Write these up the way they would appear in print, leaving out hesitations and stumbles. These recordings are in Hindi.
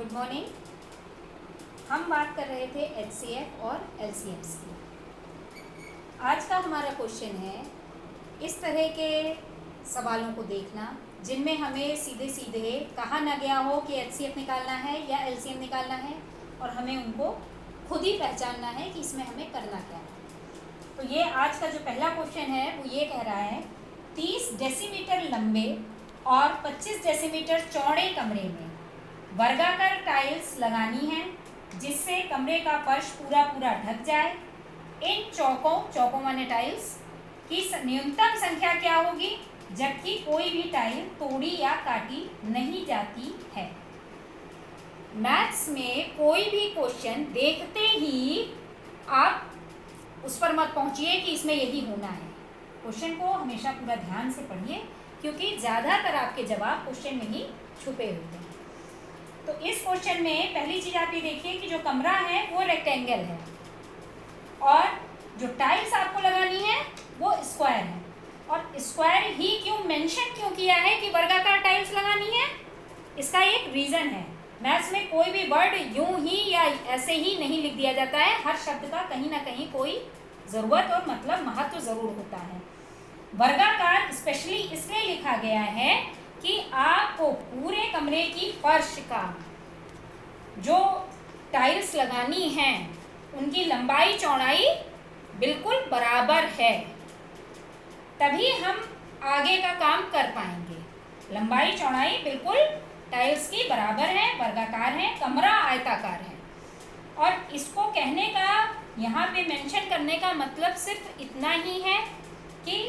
Good morning. हम बात कर रहे थे एचसीएफ और एलसीएम्स की। आज का हमारा क्वेश्चन है इस तरह के सवालों को देखना जिनमें हमें सीधे सीधे कहा ना गया हो कि एचसीएफ निकालना है या एलसीएम निकालना है और हमें उनको खुद ही पहचानना है कि इसमें हमें करना क्या है। तो ये आज का जो पहला क्वेश्चन है वो ये कह रहा है 30 डेसीमीटर लंबे और 25 डेसीमीटर चौड़े कमरे में वर्गाकार टाइल्स लगानी है जिससे कमरे का फर्श पूरा पूरा ढक जाए। इन चौकों माने टाइल्स की न्यूनतम संख्या क्या होगी जबकि कोई भी टाइल तोड़ी या काटी नहीं जाती है। मैथ्स में कोई भी क्वेश्चन देखते ही आप उस पर मत पहुंचिए कि इसमें यही होना है। क्वेश्चन को हमेशा पूरा ध्यान से पढ़िए क्योंकि ज़्यादातर आपके जवाब क्वेश्चन में ही छुपे होते हैं। तो इस क्वेश्चन में पहली चीज़ आप ये देखिए कि जो कमरा है वो रेक्टेंगल है और जो टाइल्स आपको लगानी है वो स्क्वायर है। और स्क्वायर ही क्यों मेंशन क्यों किया है कि वर्गाकार टाइल्स लगानी है, इसका एक रीज़न है। मैथ्स में कोई भी वर्ड यूं ही या ऐसे ही नहीं लिख दिया जाता है, हर शब्द का कहीं ना कहीं कोई ज़रूरत और मतलब महत्व ज़रूर होता है। वर्गाकार स्पेशली इसलिए लिखा गया है कि आपको पूरे कमरे की फर्श का जो टाइल्स लगानी है उनकी लंबाई चौड़ाई बिल्कुल बराबर है, तभी हम आगे का काम कर पाएंगे। लंबाई चौड़ाई बिल्कुल टाइल्स की बराबर है, वर्गाकार है, कमरा आयताकार है। और इसको कहने का यहाँ पे मेंशन करने का मतलब सिर्फ इतना ही है कि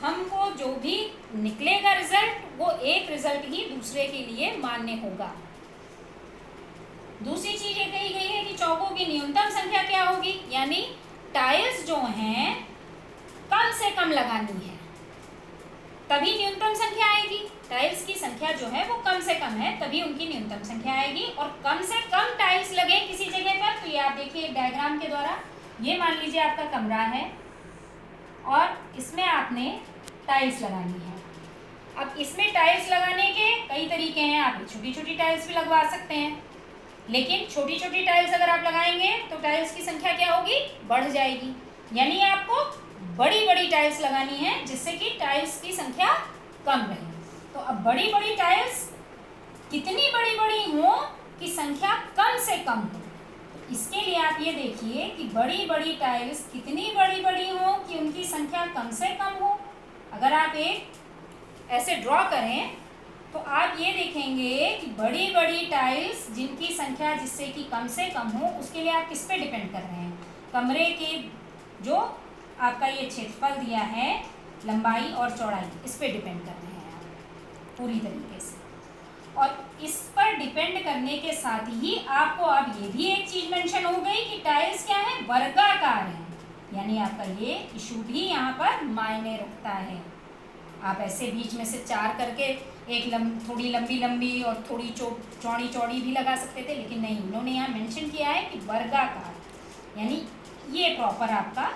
हमको जो भी निकलेगा रिजल्ट वो एक रिजल्ट ही दूसरे के लिए मान्य होगा। दूसरी चीज ये कही गई है कि चौकों की न्यूनतम संख्या क्या होगी, यानी टाइल्स जो हैं कम से कम लगानी है तभी न्यूनतम संख्या आएगी। टाइल्स की संख्या जो है वो कम से कम है तभी उनकी न्यूनतम संख्या आएगी। और कम से कम टाइल्स लगे किसी जगह पर, तो ये आप देखिए एक डायग्राम के द्वारा, ये मान लीजिए आपका कमरा है और इसमें आपने टाइल्स लगानी है। अब इसमें टाइल्स लगाने के कई तरीके हैं, आप छोटी छोटी टाइल्स भी लगवा सकते हैं, लेकिन छोटी छोटी टाइल्स अगर आप लगाएंगे तो टाइल्स की संख्या क्या होगी, बढ़ जाएगी। यानी आपको बड़ी बड़ी टाइल्स लगानी है जिससे कि टाइल्स की संख्या कम रहे। तो अब बड़ी बड़ी टाइल्स कितनी बड़ी बड़ी हो कि संख्या कम से कम हो, इसके लिए आप ये देखिए कि बड़ी बड़ी टाइल्स कितनी बड़ी बड़ी हो कि उनकी संख्या कम से कम हो। अगर आप एक ऐसे ड्रॉ करें तो आप ये देखेंगे कि बड़ी बड़ी टाइल्स जिनकी संख्या जिससे कि कम से कम हो, उसके लिए आप किस पे डिपेंड कर रहे हैं, कमरे के जो आपका ये क्षेत्रफल दिया है लंबाई और चौड़ाई, इस पे डिपेंड कर रहे हैं आप पूरी तरीके से। और इस पर डिपेंड करने के साथ ही आपको अब ये भी एक चीज़ मेंशन हो गई कि टाइल्स क्या है, वर्गाकार है, यानी आपका ये इशू भी यहाँ पर मायने रखता है। आप ऐसे बीच में से 4 करके एक थोड़ी लंबी लंबी और थोड़ी चौड़ी चौड़ी भी लगा सकते थे, लेकिन नहीं, इन्होंने यहाँ मेंशन किया है कि वर्गाकार, यानी ये प्रॉपर आपका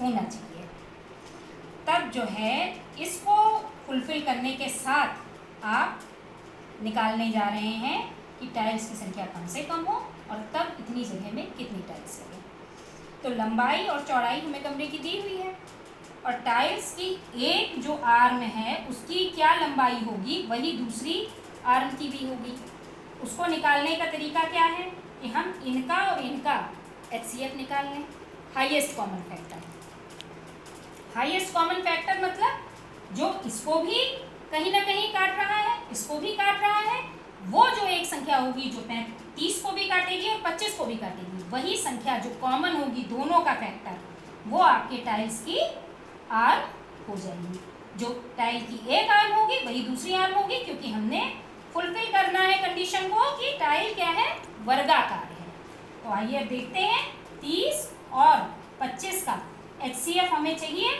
होना चाहिए। तब जो है इसको फुलफिल करने के साथ आप निकालने जा रहे हैं कि टाइल्स की संख्या कम से कम हो और तब इतनी जगह में कितनी टाइल्स लगे। तो लंबाई और चौड़ाई हमें कमरे की दी हुई है और टाइल्स की एक जो आर्म है उसकी क्या लंबाई होगी वही दूसरी आर्म की भी होगी। उसको निकालने का तरीका क्या है कि हम इनका और इनका एचसीएफ निकाल लें, highest common factor. Highest common factor मतलब जो इसको भी कहीं ना कहीं काट रहा है, इसको भी काट रहा है, वो जो एक संख्या होगी जो 30 को भी काटेगी और 25 को भी काटेगी, वही संख्या जो कॉमन होगी दोनों का फैक्टर, वो आपके टाइल्स की आर्म हो जाएगी। जो टाइल की एक आर्म होगी वही दूसरी आर्म होगी, क्योंकि हमने फुलफिल करना है कंडीशन को कि टाइल क्या है, वर्गाकार है। तो आइए अब देखते हैं 30 और 25 का एचसीएफ हमें चाहिए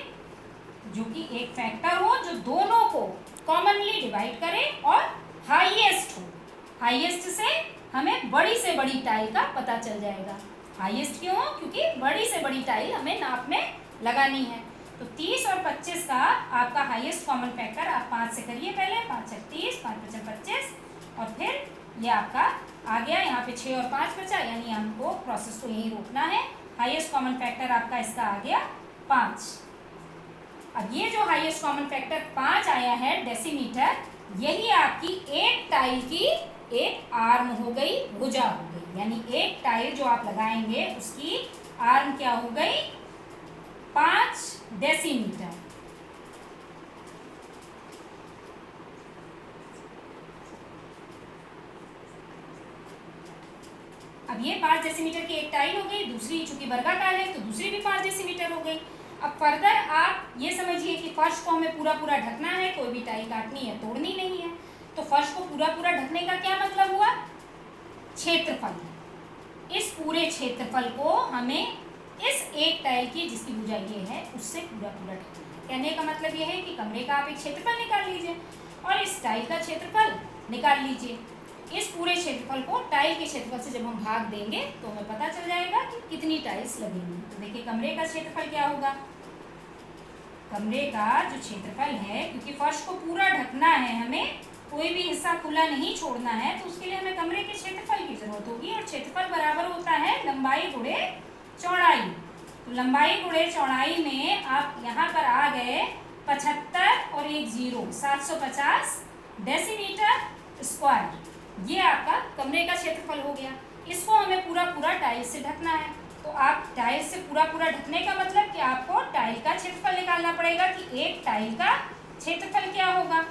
जो कि एक फैक्टर हो जो दोनों को कॉमनली डिवाइड करे और हाईएस्ट हो। हाईएस्ट से हमें बड़ी से बड़ी टाइल का पता चल जाएगा। हाईएस्ट क्यों हो, क्योंकि बड़ी से बड़ी टाइल हमें नाप में लगानी है। तो 30 और 25 का आपका हाईएस्ट कॉमन फैक्टर आप 5 से करिए पहले, 5 6 30, 5 5 25 और फिर ये आपका आ गया। यहाँ पे 6 और 5 बचा, यानी हमको प्रोसेस को यहीं रोकना है। हाईएस्ट कॉमन फैक्टर आपका इसका आ गया 5। अब ये जो हाईएस्ट कॉमन फैक्टर 5 आया है डेसीमीटर, यही आपकी एक टाइल की एक आर्म हो गई, भुजा हो गई। यानी एक टाइल जो आप लगाएंगे उसकी आर्म क्या हो गई, 5 डेसीमीटर। अब ये 5 डेसीमीटर की एक टाइल हो गई, दूसरी चूंकि वर्गाकार है तो दूसरी भी 5 डेसीमीटर हो गई। अब फर्दर आप ये समझिए कि फर्श को हमें पूरा पूरा ढकना है, कोई भी टाइल काटनी है, तोड़नी नहीं है। तो फर्श को पूरा पूरा ढकने का क्या मतलब हुआ, क्षेत्रफल। इस पूरे क्षेत्रफल को हमें इस एक टाइल की जिसकी भुजा ये है उससे पूरा पूरा ढकना है। कहने का मतलब ये है कि कमरे का आप एक क्षेत्रफल निकाल लीजिए और इस टाइल का क्षेत्रफल निकाल लीजिए। इस पूरे क्षेत्रफल को टाइल के क्षेत्रफल से जब हम भाग देंगे तो हमें पता चल जाएगा कि कितनी टाइल्स लगेंगी। तो देखिए कमरे का क्षेत्रफल क्या होगा, कमरे का जो क्षेत्रफल है, क्योंकि फर्श को पूरा ढकना है, हमें कोई भी हिस्सा खुला नहीं छोड़ना है, तो उसके लिए हमें कमरे के क्षेत्रफल की जरूरत होगी। और क्षेत्रफल बराबर होता है लंबाई गुणे चौड़ाई। तो लंबाई गुणे चौड़ाई में आप यहाँ पर आ गए 75 और 1 0, 750 डेसीमीटर स्क्वायर। ये आपका कमरे का क्षेत्रफल हो गया। इसको हमें पूरा पूरा टाइल्स से ढकना है। तो आप टाइल्स से पूरा पूरा ढकने का मतलब कि आपको टाइल का क्षेत्रफल निकालना पड़ेगा कि एक टाइल का क्षेत्रफल क्या होगा।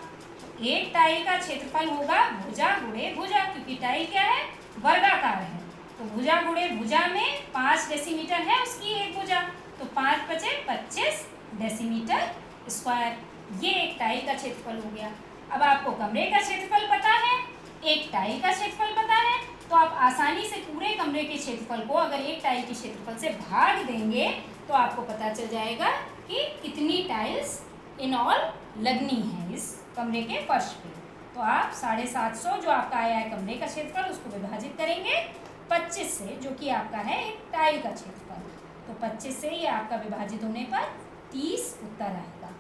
तो एक टाइल का क्षेत्रफल होगा भुजा गुणे भुजा, क्योंकि टाइल क्या है, वर्गाकार है। तो भुजा गुणे भुजा में 5 डेसीमीटर है उसकी एक भुजा, तो 5 बचे 25 डेसीमीटर स्क्वायर। ये एक टाइल का क्षेत्रफल हो गया। अब आपको कमरे का क्षेत्रफल पता है, एक टाइल का क्षेत्रफल पता है, तो आप आसानी से पूरे कमरे के क्षेत्रफल को अगर एक टाइल के क्षेत्रफल से भाग देंगे तो आपको पता चल जाएगा कि कितनी टाइल्स इन ऑल लगनी है इस कमरे के फर्श पे। तो आप 750 जो आपका आया है कमरे का क्षेत्रफल, उसको विभाजित करेंगे 25 से, जो कि आपका है एक टाइल का क्षेत्रफल। तो 25 से ये आपका विभाजित होने पर 30 उत्तर आएगा,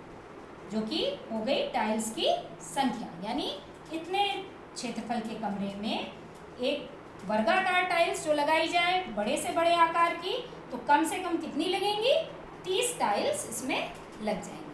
जो कि हो गई टाइल्स की संख्या। यानी इतने क्षेत्रफल के कमरे में एक वर्गाकार टाइल्स जो लगाई जाए बड़े से बड़े आकार की, तो कम से कम कितनी लगेंगी, 30 टाइल्स इसमें लग जाएंगी।